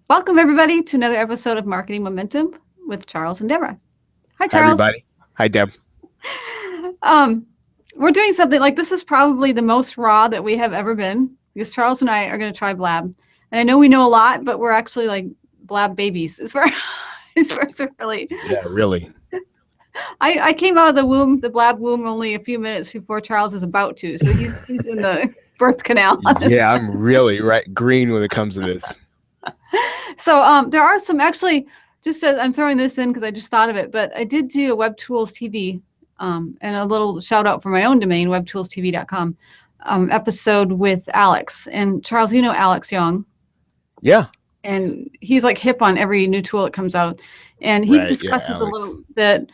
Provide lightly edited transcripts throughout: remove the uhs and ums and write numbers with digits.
Welcome, everybody, to another episode of Marketing Momentum with Charles and Deborah. Hi, Hi, Charles. everybody. Hi, Deb. Um, we're doing something like this is probably the most raw that we have ever been because Charles and I are going to try Blab. And I know we know a lot, but we're actually like Blab babies. As far as we're really. Yeah, really. I came out of the womb, the Blab womb, only a few minutes before Charles is about to. So he's in the birth canal. Yeah, I'm really green when it comes to this. So there are some actually, just as I'm throwing this in because I just thought of it, but I did do a Web Tools TV and a little shout out for my own domain, webtoolstv.com, episode with Alex. And Charles, you know Alex Young. Yeah. And he's like hip on every new tool that comes out. And he discusses a little bit.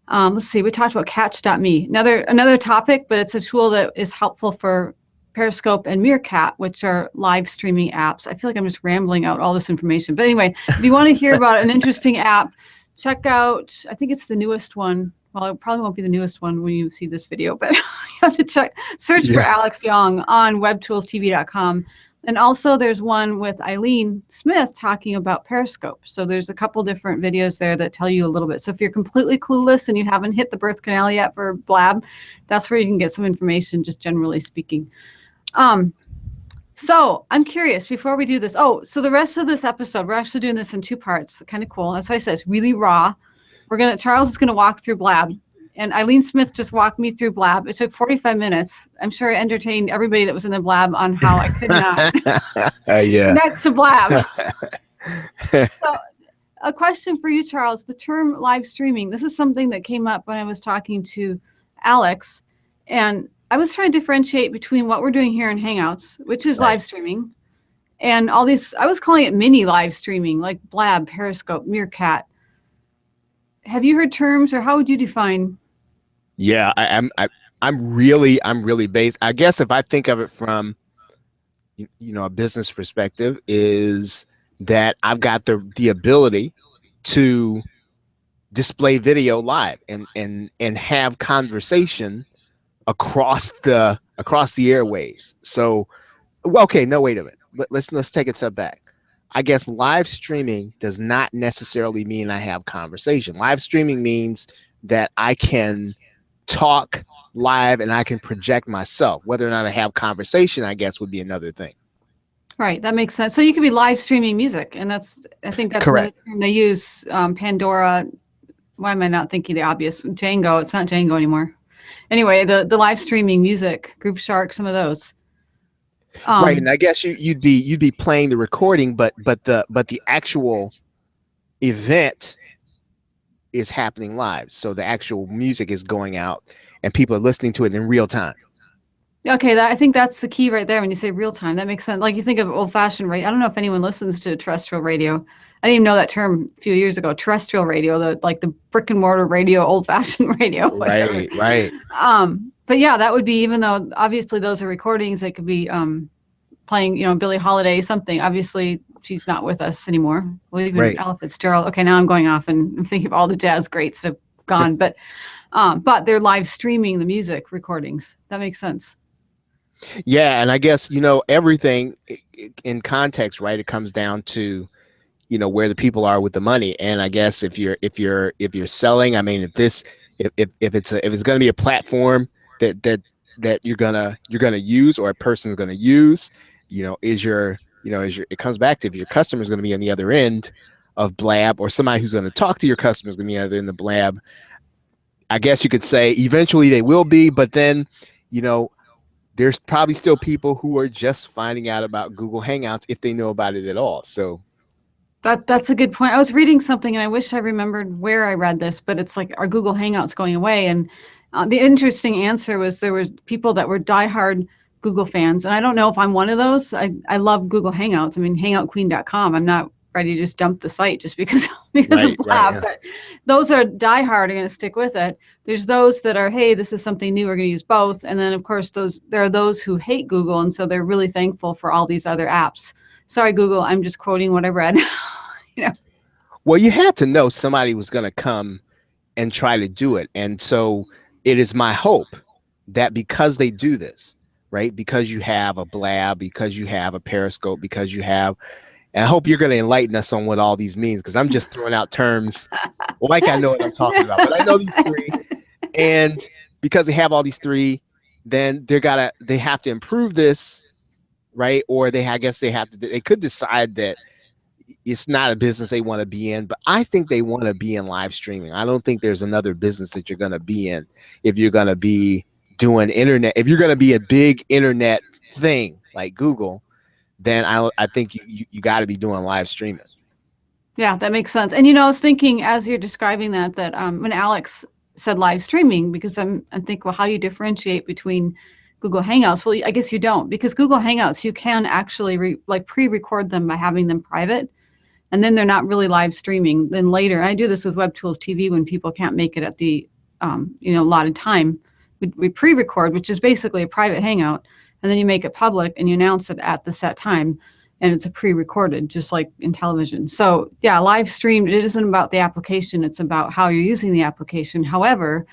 Let's see, we talked about catch.me. Another topic, but it's a tool that is helpful for Periscope and Meerkat, which are live streaming apps. I feel like I'm just rambling out all this information. But anyway, if you want to hear about an interesting app, check out, I think it's the newest one. Well, it probably won't be the newest one when you see this video, but you have to search for Alex Young on webtoolstv.com. And also there's one with Eileen Smith talking about Periscope. So there's a couple different videos there that tell you a little bit. So if you're completely clueless and you haven't hit the birth canal yet for Blab, that's where you can get some information, just generally speaking. So I'm curious before we do this. So the rest of this episode, we're actually doing this in two parts. Kind of cool. That's why I said it's really raw. Charles is going to walk through Blab, and Eileen Smith just walked me through Blab. It took 45 minutes. I'm sure I entertained everybody that was in the Blab on how I could not connect to Blab. So a question for you, Charles, the term live streaming, this is something that came up when I was talking to Alex, and I was trying to differentiate between what we're doing here in Hangouts, which is live streaming, and all these, I was calling it mini live streaming, like Blab, Periscope, Meerkat. Have you heard terms, or how would you define? Yeah, I'm really based. I guess if I think of it from, a business perspective, is that I've got the ability to display video live and have conversation across the airwaves. So, okay, no, wait a minute. Let's take a step back. I guess live streaming does not necessarily mean I have conversation. Live streaming means that I can talk live and I can project myself. Whether or not I have conversation, I guess, would be another thing. Right, that makes sense. So you could be live streaming music, and I think that's another term they use. Pandora. Why am I not thinking the obvious? Django. It's not Django anymore. Anyway, the live streaming music, Groove Shark, some of those. Right, and I guess you'd be playing the recording, but the actual event is happening live. So the actual music is going out, and people are listening to it in real time. Okay, I think that's the key right there. When you say real time, that makes sense. Like you think of old-fashioned radio. I don't know if anyone listens to terrestrial radio. I didn't even know that term a few years ago. Terrestrial radio, the brick and mortar radio, old-fashioned radio. Whatever. Right. But yeah, that would be, even though obviously those are recordings, they could be playing, Billie Holiday, something. Obviously, she's not with us anymore. Well, even Ella Fitzgerald. Okay, now I'm going off and I'm thinking of all the jazz greats that have gone. But they're live streaming the music recordings. That makes sense. Yeah, and I guess everything in context, right? It comes down to where the people are with the money. And I guess if you're selling, I mean, if it's going to be a platform that you're gonna use, or a person's gonna use, it comes back to if your customer is going to be on the other end of Blab, or somebody who's going to talk to your customer is going to be on the other end of Blab. I guess you could say eventually they will be, but then there's probably still people who are just finding out about Google Hangouts if they know about it at all. So that's a good point. I was reading something, and I wish I remembered where I read this, but it's like, are Google Hangouts going away? And the interesting answer was there was people that were diehard Google fans, and I don't know if I'm one of those. I love Google Hangouts. I mean, hangoutqueen.com. I'm not ready to just dump the site just because of Blab. Yeah. But those are diehard are going to stick with it. There's those that are, hey, this is something new, we're going to use both. And then of course there are those who hate Google, and so they're really thankful for all these other apps. Sorry, Google, I'm just quoting what I read. Well, you had to know somebody was going to come and try to do it. And so it is my hope that because they do this, right, because you have a Blab, because you have a Periscope, because you have And I hope you're going to enlighten us on what all these means, because I'm just throwing out terms like I know what I'm talking about. But I know these three, and because they have all these three, then they have to improve this, right? Or I guess they could decide that it's not a business they want to be in. But I think they want to be in live streaming. I don't think there's another business that you're going to be in if you're going to be doing internet. If you're going to be a big internet thing like Google, then I think you got to be doing live streaming. Yeah, that makes sense. And I was thinking as you're describing that when Alex said live streaming, because I'm thinking, well, how do you differentiate between Google Hangouts? Well, I guess you don't, because Google Hangouts, you can actually pre-record them by having them private, and then they're not really live streaming. Then later, and I do this with WebTools TV when people can't make it at the allotted time, we pre-record, which is basically a private Hangout, and then you make it public and you announce it at the set time, and it's a pre-recorded, just like in television. So yeah, live streamed, it isn't about the application, it's about how you're using the application. However,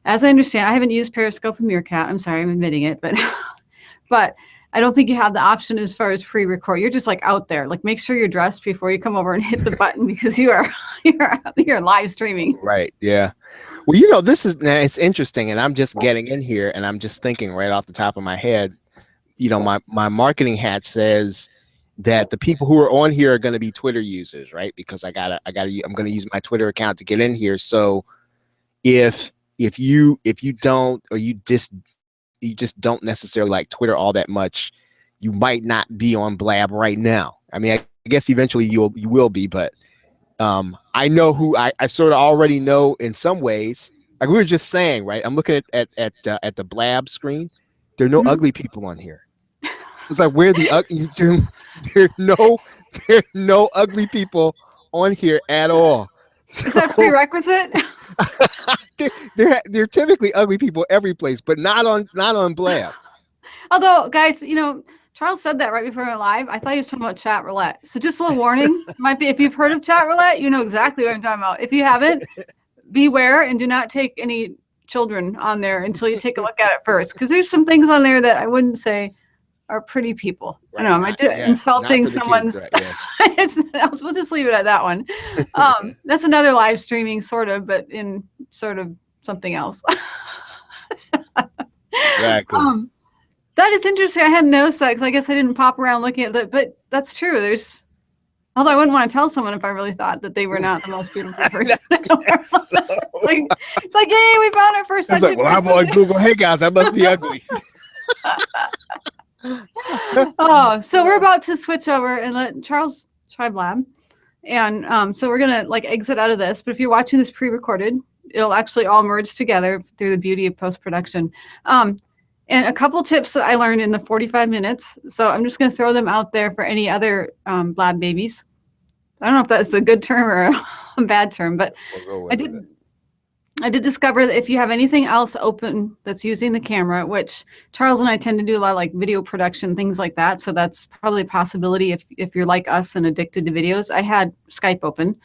as I understand, I haven't used Periscope and Meerkat, I'm sorry, I'm admitting it, but but I don't think you have the option as far as pre-record. You're just like out there, like make sure you're dressed before you come over and hit the button, because you're live streaming. Right, yeah. Well, it's interesting, and I'm just getting in here and I'm just thinking right off the top of my head, my marketing hat says that the people who are on here are going to be Twitter users, right? Because I'm going to use my Twitter account to get in here. So if you don't, or you just don't necessarily like Twitter all that much, you might not be on Blab right now. I mean, I guess eventually you will be, but I know who I sort of already know in some ways. Like we were just saying, right? I'm looking at the Blab screen. There are no ugly people on here. It's like, where the ugly? There are no ugly people on here at all. So, is that a prerequisite? They're typically ugly people every place, but not on Blab. Although, guys, Charles said that right before we went live. I thought he was talking about chat roulette. So just a little warning. Might be, if you've heard of chat roulette, you know exactly what I'm talking about. If you haven't, beware and do not take any children on there until you take a look at it first, because there's some things on there that I wouldn't say are pretty people. Right, I know, insulting someone's. Kids, right, yes. We'll just leave it at that one. That's another live streaming, sort of, but in sort of something else. Exactly. That is interesting. I had no sex. I guess I didn't pop around looking at that, but that's true. Although I wouldn't want to tell someone if I really thought that they were not the most beautiful person. It's like, hey, we found our first. It's like, well, I'm on Google Hangouts. I must be ugly. Oh, so we're about to switch over and let Charles try Blab. And so we're going to exit out of this. But if you're watching this pre-recorded, it'll actually all merge together through the beauty of post-production. And a couple tips that I learned in the 45 minutes. So I'm just going to throw them out there for any other Blab babies. I don't know if that's a good term or a bad term, but I did discover that if you have anything else open that's using the camera, which Charles and I tend to do a lot of video production, things like that. So that's probably a possibility if you're like us and addicted to videos. I had Skype open.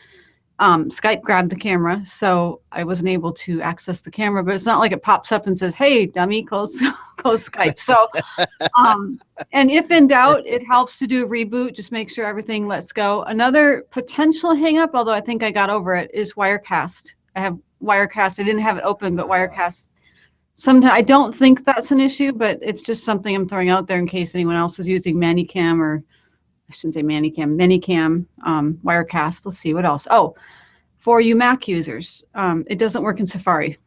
Skype grabbed the camera, so I wasn't able to access the camera, but it's not like it pops up and says, hey, dummy, close Skype. So, and if in doubt, it helps to do a reboot. Just make sure everything lets go. Another potential hang up, although I think I got over it, is Wirecast. I have Wirecast. I didn't have it open, but Wirecast. Sometimes I don't think that's an issue, but it's just something I'm throwing out there in case anyone else is using Manicam, or I shouldn't say Minicam, Wirecast. Let's see what else. Oh, for you Mac users, it doesn't work in Safari.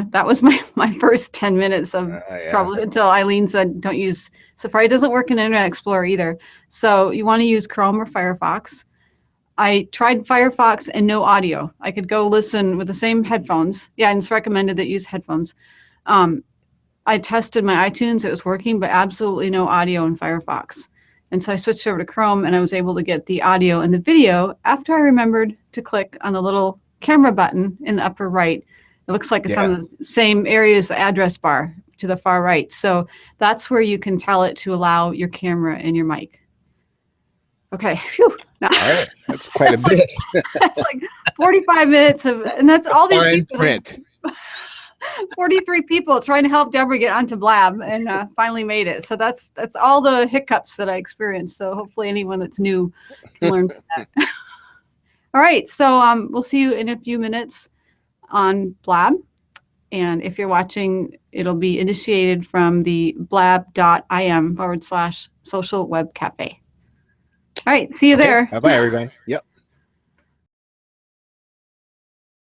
That was my first 10 minutes of trouble until Eileen said, don't use Safari. It doesn't work in Internet Explorer either. So you want to use Chrome or Firefox. I tried Firefox and no audio. I could go listen with the same headphones. Yeah, and it's recommended that you use headphones. I tested my iTunes. It was working, but absolutely no audio in Firefox. And so I switched over to Chrome, and I was able to get the audio and the video after I remembered to click on the little camera button in the upper right. It looks like it's on the same area as the address bar to the far right. So that's where you can tell it to allow your camera and your mic. Okay. Phew. Now, all right. That's quite a bit. That's 45 minutes of, and that's all these people. Print. 43 people trying to help Deborah get onto Blab and finally made it. So that's all the hiccups that I experienced. So hopefully anyone that's new can learn from that. All right. So we'll see you in a few minutes on Blab. And if you're watching, it'll be initiated from the blab.im/social web cafe. All right. See you there. Bye-bye, everybody. Yep.